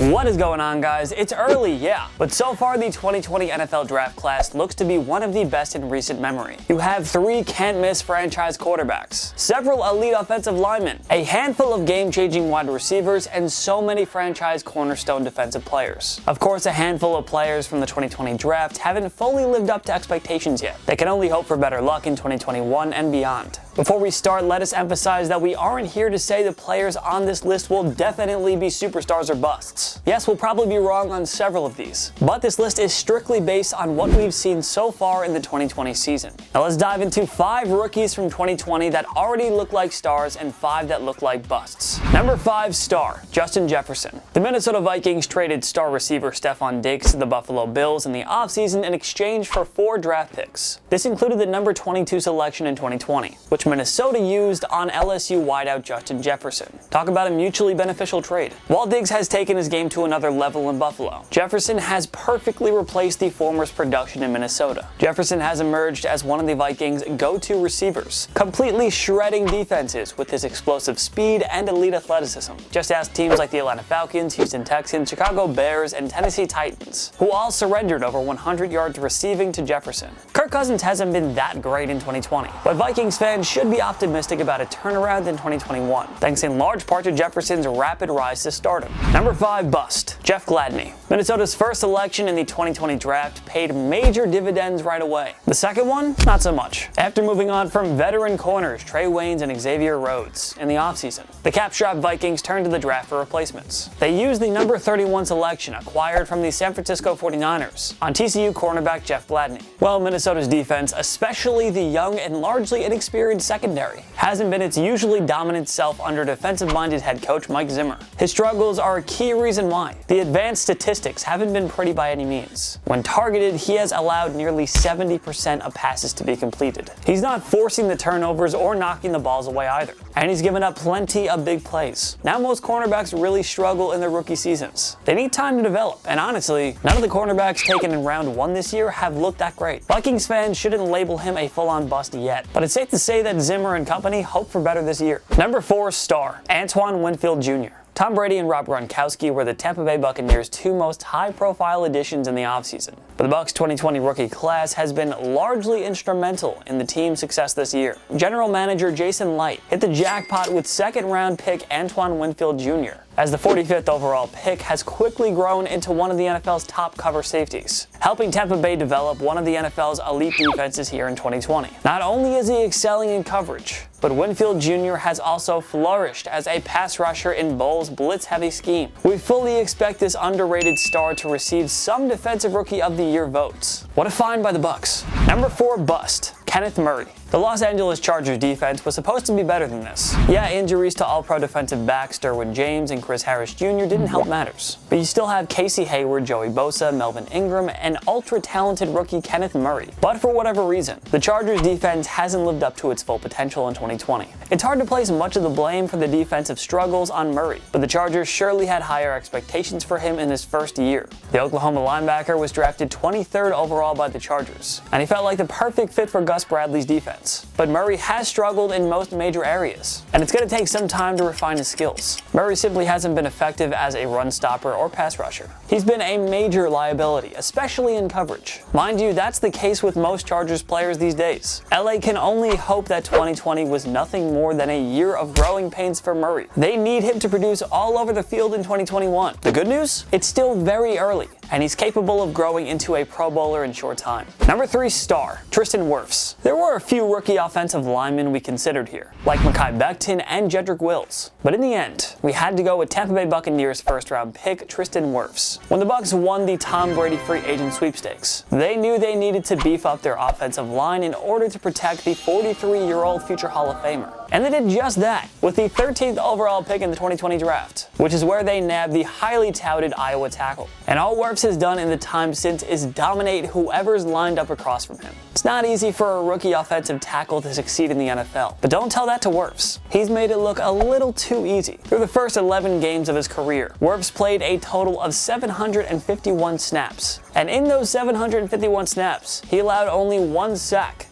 What is going on, guys? It's early, yeah, but so far the 2020 NFL draft class looks to be one of the best in recent memory. You have 3 can't-miss franchise quarterbacks, several elite offensive linemen, a handful of game-changing wide receivers, and so many franchise cornerstone defensive players. Of course, a handful of players from the 2020 draft haven't fully lived up to expectations yet. They can only hope for better luck in 2021 and beyond. Before we start, let us emphasize that we aren't here to say the players on this list will definitely be superstars or busts. Yes, we'll probably be wrong on several of these, but this list is strictly based on what we've seen so far in the 2020 season. Now let's dive into 5 rookies from 2020 that already look like stars and 5 that look like busts. Number 5 star, Justin Jefferson. The Minnesota Vikings traded star receiver Stefon Diggs to the Buffalo Bills in the offseason in exchange for 4 draft picks. This included the number 22 selection in 2020, which Minnesota used on LSU wideout Justin Jefferson. Talk about a mutually beneficial trade. While Diggs has taken his game to another level in Buffalo, Jefferson has perfectly replaced the former's production in Minnesota. Jefferson has emerged as one of the Vikings' go-to receivers, completely shredding defenses with his explosive speed and elite athleticism. Just ask teams like the Atlanta Falcons, Houston Texans, Chicago Bears, and Tennessee Titans, who all surrendered over 100 yards receiving to Jefferson. Kirk Cousins hasn't been that great in 2020, but Vikings fans should be optimistic about a turnaround in 2021, thanks in large part to Jefferson's rapid rise to stardom. Number 5 bust, Jeff Gladney. Minnesota's first selection in the 2020 draft paid major dividends right away. The second one, not so much. After moving on from veteran corners Trey Waynes and Xavier Rhodes in the offseason, the cap-strapped Vikings turned to the draft for replacements. They used the number 31 selection acquired from the San Francisco 49ers on TCU cornerback Jeff Gladney. Well, Minnesota's defense, especially the young and largely inexperienced secondary, hasn't been its usually dominant self under defensive-minded head coach Mike Zimmer. His struggles are a key reason why. The advanced statistics haven't been pretty by any means. When targeted, he has allowed nearly 70% of passes to be completed. He's not forcing the turnovers or knocking the balls away either, and he's given up plenty of big plays. Now most cornerbacks really struggle in their rookie seasons. They need time to develop, and honestly, none of the cornerbacks taken in round 1 this year have looked that great. Vikings fans shouldn't label him a full-on bust yet, but it's safe to say that Zimmer and company hope for better this year. Number 4 star, Antoine Winfield Jr. Tom Brady and Rob Gronkowski were the Tampa Bay Buccaneers' 2 most high-profile additions in the offseason, but the Bucs' 2020 rookie class has been largely instrumental in the team's success this year. General manager Jason Licht hit the jackpot with second-round pick Antoine Winfield Jr., as the 45th overall pick has quickly grown into one of the NFL's top cover safeties, helping Tampa Bay develop one of the NFL's elite defenses here in 2020. Not only is he excelling in coverage, but Winfield Jr. has also flourished as a pass rusher in Bowles' blitz-heavy scheme. We fully expect this underrated star to receive some Defensive Rookie of the Year votes. What a find by the Bucs. Number 4 bust, Kenneth Murray. The Los Angeles Chargers defense was supposed to be better than this. Yeah, injuries to all-pro defensive backs Derwin James and Chris Harris Jr. didn't help matters, but you still have Casey Hayward, Joey Bosa, Melvin Ingram, and ultra-talented rookie Kenneth Murray. But for whatever reason, the Chargers defense hasn't lived up to its full potential in 2020. It's hard to place much of the blame for the defensive struggles on Murray, but the Chargers surely had higher expectations for him in his first year. The Oklahoma linebacker was drafted 23rd overall by the Chargers, and he felt like the perfect fit for Gus Bradley's defense. But Murray has struggled in most major areas, and it's going to take some time to refine his skills. Murray simply hasn't been effective as a run stopper or pass rusher. He's been a major liability, especially in coverage. Mind you, that's the case with most Chargers players these days. LA can only hope that 2020 was nothing more than a year of growing pains for Murray. They need him to produce all over the field in 2021. The good news? It's still very early, and he's capable of growing into a Pro Bowler in short time. Number 3 star, Tristan Wirfs. There were a few rookie offensive linemen we considered here, like Mekhi Becton and Jedrick Wills. But in the end, we had to go with Tampa Bay Buccaneers first-round pick Tristan Wirfs. When the Bucs won the Tom Brady free agent sweepstakes, they knew they needed to beef up their offensive line in order to protect the 43-year-old future Hall of Famer. And they did just that with the 13th overall pick in the 2020 draft, which is where they nabbed the highly touted Iowa tackle. And all Wirfs has done in the time since is dominate whoever's lined up across from him. It's not easy for a rookie offensive tackle to succeed in the NFL, but don't tell that to Wirfs. He's made it look a little too easy. Through the first 11 games of his career, Wirfs played a total of 751 snaps, And in those 751 snaps, he allowed only 1 sack.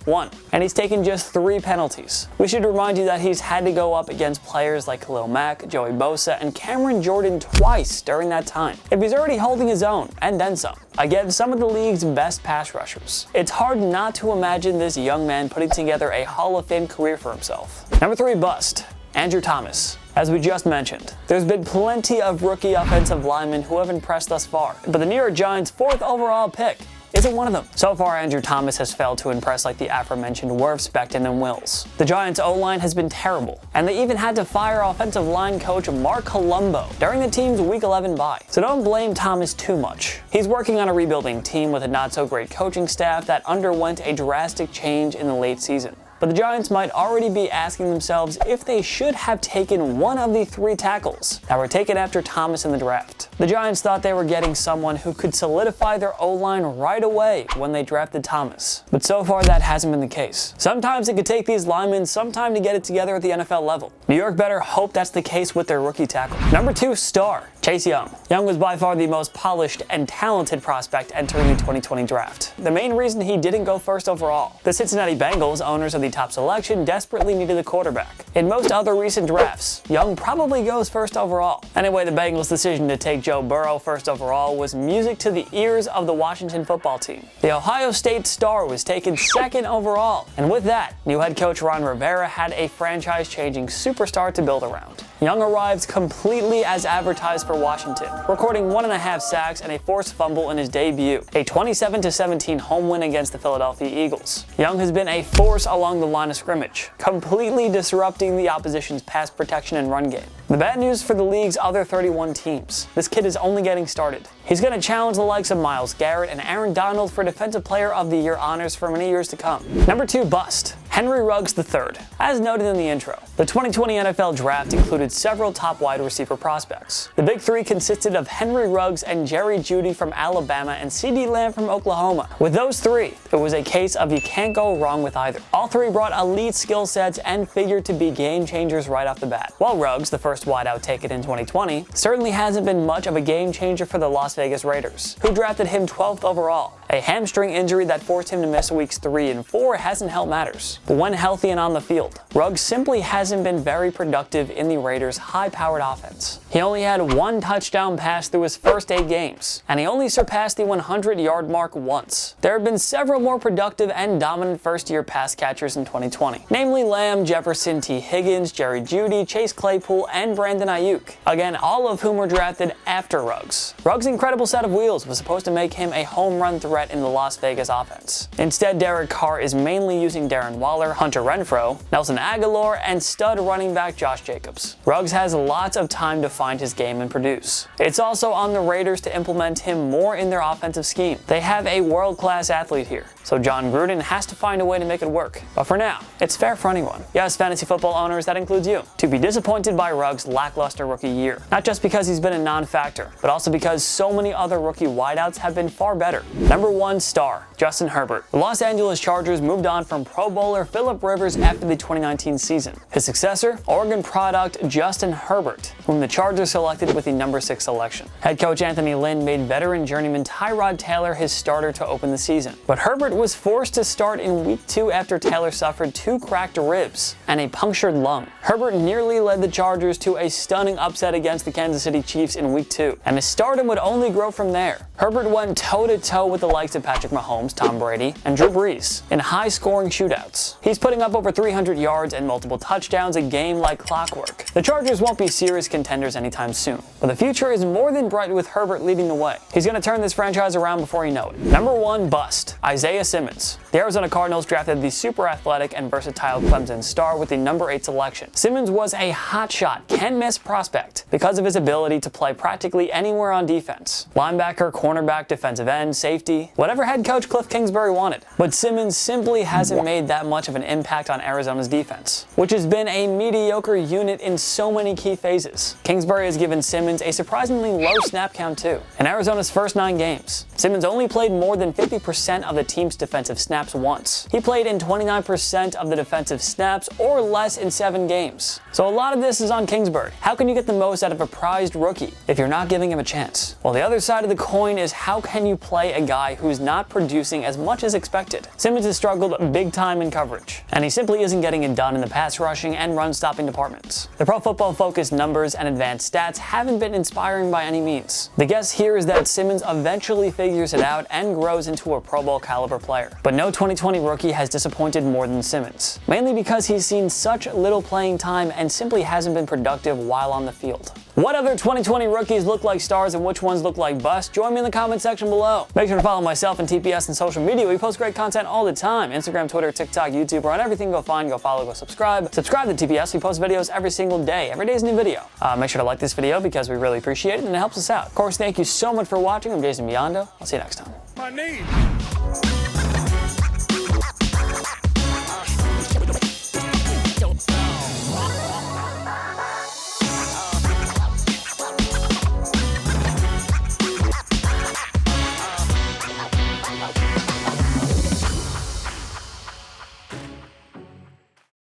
And he's taken just 3 penalties. We should remind you that he's had to go up against players like Khalil Mack, Joey Bosa, and Cameron Jordan twice during that time. If he's already holding his own, and then some, against some of the league's best pass rushers, it's hard not to imagine this young man putting together a Hall of Fame career for himself. Number 3 bust, Andrew Thomas. As we just mentioned, there's been plenty of rookie offensive linemen who have impressed thus far, but the New York Giants' 4th overall pick isn't one of them. So far, Andrew Thomas has failed to impress like the aforementioned Wirfs, Becton, and Wills. The Giants' O-line has been terrible, and they even had to fire offensive line coach Mark Colombo during the team's Week 11 bye. So don't blame Thomas too much. He's working on a rebuilding team with a not-so-great coaching staff that underwent a drastic change in the late season. But the Giants might already be asking themselves if they should have taken one of the 3 tackles that were taken after Thomas in the draft. The Giants thought they were getting someone who could solidify their O-line right away when they drafted Thomas. But so far that hasn't been the case. Sometimes it could take these linemen some time to get it together at the NFL level. New York better hope that's the case with their rookie tackle. Number 2 star, Chase Young. Young was by far the most polished and talented prospect entering the 2020 draft. The main reason he didn't go first overall. The Cincinnati Bengals, owners of the top selection, desperately needed a quarterback. In most other recent drafts, Young probably goes first overall. Anyway, the Bengals' decision to take Joe Burrow first overall was music to the ears of the Washington football team. The Ohio State star was taken 2nd overall, and with that, new head coach Ron Rivera had a franchise-changing superstar to build around. Young arrives completely as advertised for Washington, recording 1.5 sacks and a forced fumble in his debut, a 27-17 home win against the Philadelphia Eagles. Young has been a force along the line of scrimmage, completely disrupting the opposition's pass protection and run game. The bad news for the league's other 31 teams: this kid is only getting started. He's going to challenge the likes of Myles Garrett and Aaron Donald for Defensive Player of the Year honors for many years to come. Number 2 bust, Henry Ruggs III. As noted in the intro, the 2020 NFL Draft included several top wide receiver prospects. The big 3 consisted of Henry Ruggs and Jerry Jeudy from Alabama and CeeDee Lamb from Oklahoma. With those 3, it was a case of you can't go wrong with either. All 3 brought elite skill sets and figured to be game changers right off the bat. While Ruggs, the first wideout taken in 2020, certainly hasn't been much of a game changer for the Las Vegas Raiders, who drafted him 12th overall. A hamstring injury that forced him to miss weeks 3 and 4 hasn't helped matters. But when healthy and on the field, Ruggs simply hasn't been very productive in the Raiders' high-powered offense. He only had 1 touchdown pass through his first 8 games, and he only surpassed the 100-yard mark once. There have been several more productive and dominant first-year pass catchers in 2020, namely Lamb, Jefferson, T. Higgins, Jerry Jeudy, Chase Claypool, and Brandon Ayuk. Again, all of whom were drafted after Ruggs. Ruggs' incredible set of wheels was supposed to make him a home run threat in the Las Vegas offense. Instead, Derek Carr is mainly using Darren Waller, Hunter Renfrow, Nelson Aguilar, and stud running back Josh Jacobs. Ruggs has lots of time to find his game and produce. It's also on the Raiders to implement him more in their offensive scheme. They have a world-class athlete here, so John Gruden has to find a way to make it work. But for now, it's fair for anyone. Yes, fantasy football owners, that includes you, to be disappointed by Ruggs' lackluster rookie year. Not just because he's been a non-factor, but also because so many other rookie wideouts have been far better. Number 1 star, Justin Herbert. The Los Angeles Chargers moved on from Pro Bowler Phillip Rivers after the 2019 season. His successor, Oregon product Justin Herbert, whom the Chargers selected with the number 6 selection. Head coach Anthony Lynn made veteran journeyman Tyrod Taylor his starter to open the season. But Herbert was forced to start in week 2 after Taylor suffered 2 cracked ribs and a punctured lung. Herbert nearly led the Chargers to a stunning upset against the Kansas City Chiefs in week 2, and his stardom would only grow from there. Herbert went toe-to-toe with the likes of Patrick Mahomes, Tom Brady, and Drew Brees in high-scoring shootouts. He's putting up over 300 yards and multiple touchdowns a game like clockwork. The Chargers won't be serious contenders anytime soon, but the future is more than bright with Herbert leading the way. He's going to turn this franchise around before you know it. Number 1 bust, Isaiah Simmons. The Arizona Cardinals drafted the super athletic and versatile Clemson star with the number 8 selection. Simmons was a hotshot, can't-miss prospect because of his ability to play practically anywhere on defense. Linebacker, cornerback, defensive end, safety. honestly, whatever head coach Cliff Kingsbury wanted. But Simmons simply hasn't made that much of an impact on Arizona's defense, which has been a mediocre unit in so many key phases. Kingsbury has given Simmons a surprisingly low snap count too. In Arizona's first 9 games, Simmons only played more than 50% of the team's defensive snaps once. He played in 29% of the defensive snaps or less in 7 games. So a lot of this is on Kingsbury. How can you get the most out of a prized rookie if you're not giving him a chance? Well, the other side of the coin is how can you play a guy who's not producing as much as expected? Simmons has struggled big time in coverage, and he simply isn't getting it done in the pass rushing and run stopping departments. The Pro Football Focus numbers and advanced stats haven't been inspiring by any means. The guess here is that Simmons eventually figures it out and grows into a Pro Bowl caliber player. But no 2020 rookie has disappointed more than Simmons, mainly because he's seen such little playing time and simply hasn't been productive while on the field. What other 2020 rookies look like stars and which ones look like busts? Join me in the comment section below. Make sure to follow myself and TPS on social media. We post great content all the time. Instagram, Twitter, TikTok, YouTube. We're on everything. Go find, go follow, go subscribe. Subscribe to TPS. We post videos every single day. Every day is a new video. Make sure to like this video because we really appreciate it and it helps us out. Of course, thank you so much for watching. I'm Jason Biondo. I'll see you next time. My knee.